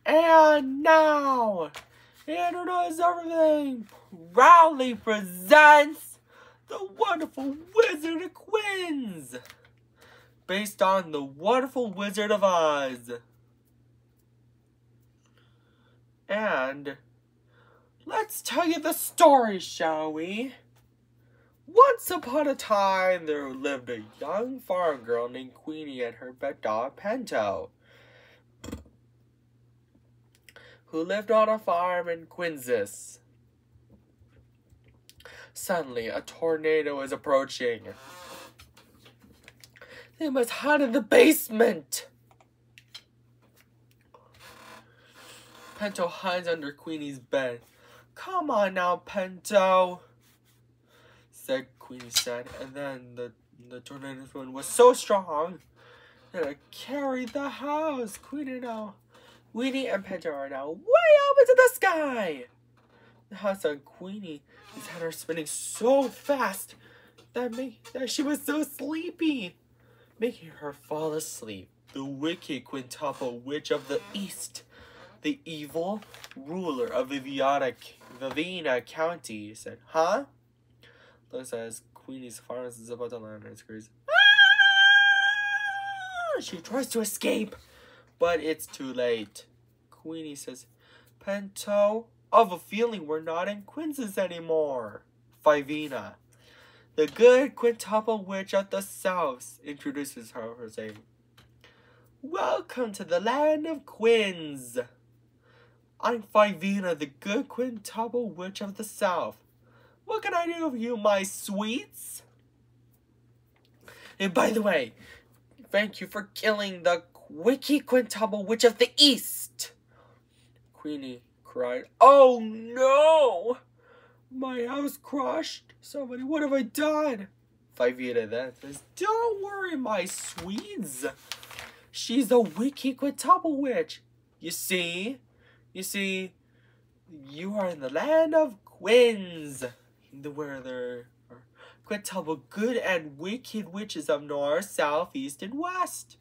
And now, introduce everything, proudly presents The Wonderful Wizard of Quins, based on The Wonderful Wizard of Oz. And let's tell you the story, shall we? Once upon a time, there lived a young farm girl named Queenie and her pet dog, Pinto, who lived on a farm in Quinsis. Suddenly, a tornado is approaching. They must hide in the basement. Pinto hides under Queenie's bed. "Come on now, Pinto," said Queenie sad, and then the tornado's wind was so strong that it carried the house. Queenie and Pinto are now way up into the sky. The house on Queenie's head are spinning so fast that she was so sleepy, making her fall asleep. The wicked Quintuple Witch of the East, the evil ruler of Vivina County, said, "Huh?" Looks as Queenie's farm is about to land and screams. "Ah!" She tries to escape, but it's too late. Queenie says, "Pinto, I've a feeling we're not in Quinsis anymore." Vivina, the good Quintuple Witch of the South, introduces her, saying, "Welcome to the land of Quins. I'm Vivina, the good Quintuple Witch of the South. What can I do for you, my sweets? And by the way, thank you for killing the wicked Quintuple Witch of the East." Queenie cried, "Oh no! My house crushed. Somebody, what have I done?" Vivina then says, "Don't worry, my sweets. She's a wicked Quintuple Witch. You see, you are in the land of Quins, where there are quintuple good and wicked witches of north, south, east, and west.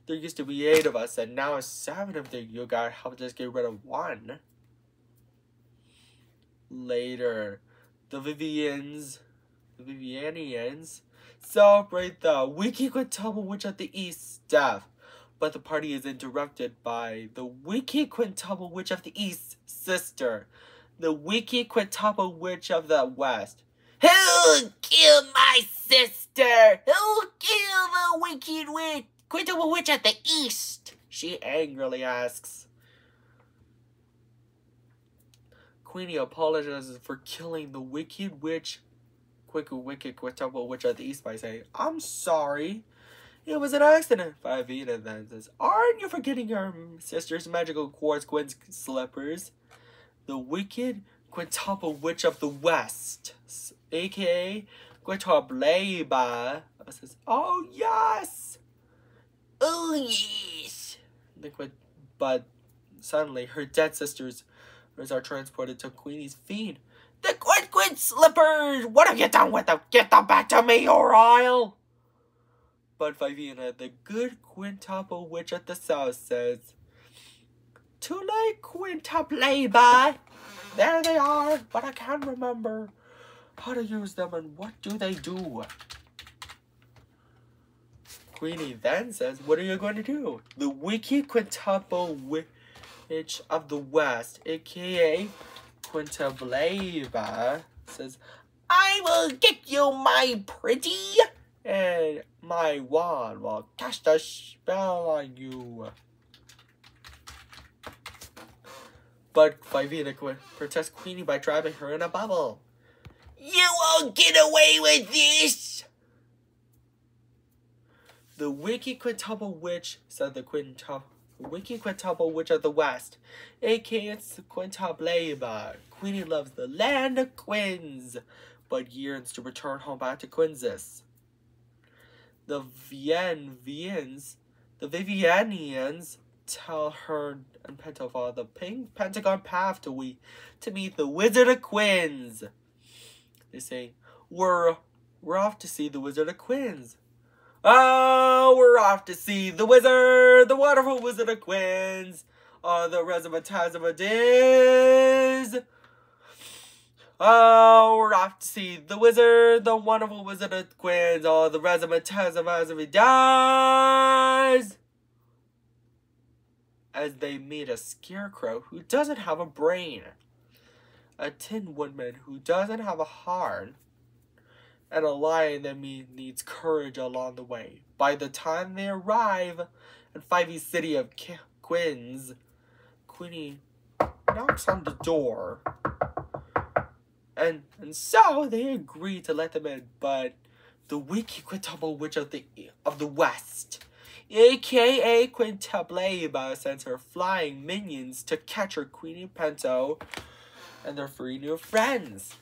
There used to be 8 of us, and now 7 of them. You gotta help us get rid of 1. Later, the Vivianians celebrate the wicked Quintuple Witch of the East's death, but the party is interrupted by the wicked Quintuple Witch of the East's sister, the wicked Quintuple Witch of the West. "Who'll kill my sister? Who'll kill the wicked Quintuple Witch of the East?" she angrily asks. Queenie apologizes for killing the wicked Quintuple Witch of the East by saying, "I'm sorry. It was an accident." Vivina then says, "Aren't you forgetting your sister's magical quartz Quin's slippers? The wicked Quintuple Witch of the West, aka Quintupleba, says, "Oh yes, oh yes." But suddenly her dead sisters are transported to Queenie's feet. "The Quin slippers! What have you done with them? Get them back to me, or I'll..." But Vivina, the good Quintuple Witch of the South, says, "Too late, Quintupleba. There they are, but I can't remember how to use them and what do they do." Queenie then says, "What are you going to do?" The wicked Quintuple Witch of the West, aka Quintupleba, says, "I will get you, my pretty, and my wand will cast a spell on you." But Vivina protests Queenie by trapping her in a bubble. "You won't get away with this!" The wicked Quintuple Witch, said the wicked Quintuple Witch of the West, aka Quintupleba. Queenie loves the land of Quins, but yearns to return home back to Quinsis. The Vivianians tell her and Pinto follow the pink pentagon path to meet the Wizard of Quins. They say, we're off to see the Wizard of Quins." "Oh, we're off to see the wizard, the wonderful Wizard of Quins. The Razzmatazz is... Oh, we're off to see the wizard, the wonderful Wizard of Quins. Oh, the Razzmatazz dies! As they meet a scarecrow who doesn't have a brain, a tin woodman who doesn't have a heart, and a lion that needs courage along the way. By the time they arrive at 5e City of Quins, Queenie knocks on the door. And so they agree to let them in, but the wicked Quintuple Witch of the West, aka Quintupleba, sends her flying minions to catch her Queenie Pento and their 3 new friends.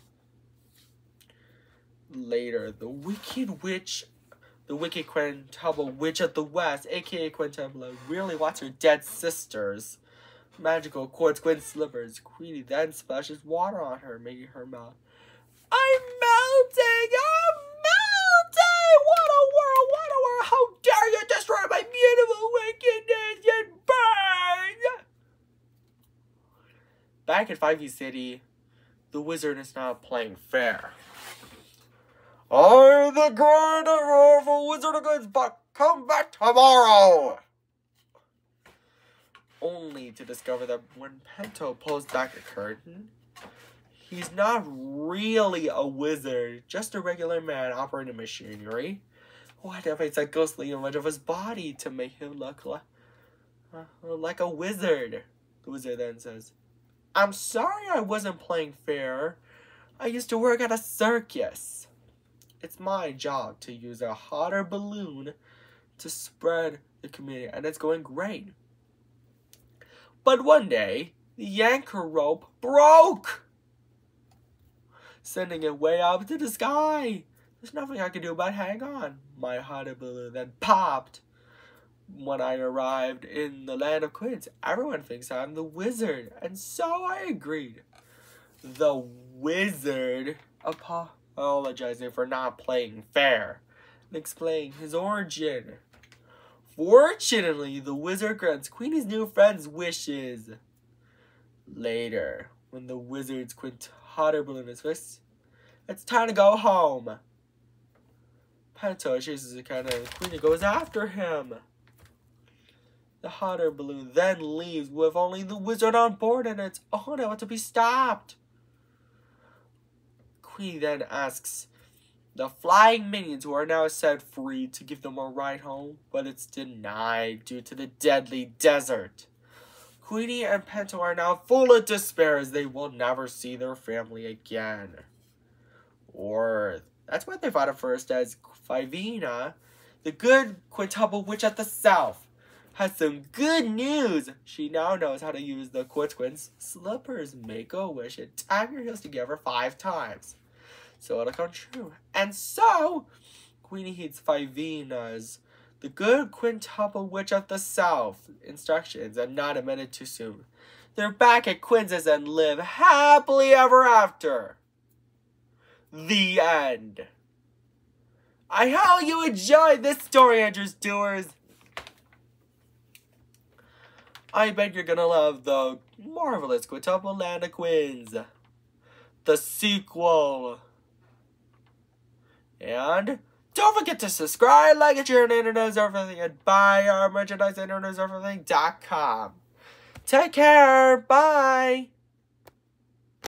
Later, the wicked Quintuple Witch of the West, aka Quintupleba, really wants her dead sisters. Magical quartz quin slippers. Queenie then splashes water on her, making her melt. I'm melting! I'm melting! What a world! What a world! How dare you destroy my beautiful wickedness and burn! Back at 5e City, the wizard is not playing fair. I'm the grand and powerful Wizard of Goods, but come back tomorrow! Only to discover that when Pento pulls back the curtain, he's not really a wizard, just a regular man operating machinery. What if it's a ghostly image of his body to make him look like a wizard? The wizard then says, I'm sorry I wasn't playing fair. I used to work at a circus. It's my job to use a hot air balloon to spread the community, and it's going great. But one day, the anchor rope broke, sending it way up to the sky. There's nothing I can do but hang on. My hot air balloon then popped. When I arrived in the land of Quins, everyone thinks I'm the wizard, and so I agreed. The wizard apologizing for not playing fair and explaining his origin. Fortunately, the wizard grants Queenie's new friends wishes. Later, when the wizard's hot air balloon is fixed, it's time to go home. Pento chases the cat and Queenie goes after him. The hot air balloon then leaves with only the wizard on board, and it's unable to be stopped. Queenie then asks the flying minions, who are now set free, to give them a ride home, but it's denied due to the deadly desert. Queenie and Pento are now full of despair as they will never see their family again. Or that's what they thought at first, as Fivina, the good Quintuple Witch at the South, has some good news. She now knows how to use the Quartz Quin's slippers, make a wish, and tap your heels together 5 times. So it'll come true. And so, Queenie heeds Fivina's the good Quintuple Witch of the South instructions, and not a minute too soon, they're back at Quin's and live happily ever after. The end. I hope you enjoyed this story, Andrew Stewart. I bet you're gonna love the marvelous Quintuple Land of Quins, the sequel. And don't forget to subscribe, like it, share, and internet everything, and buy our merchandise at interneteverything.com. Take care. Bye.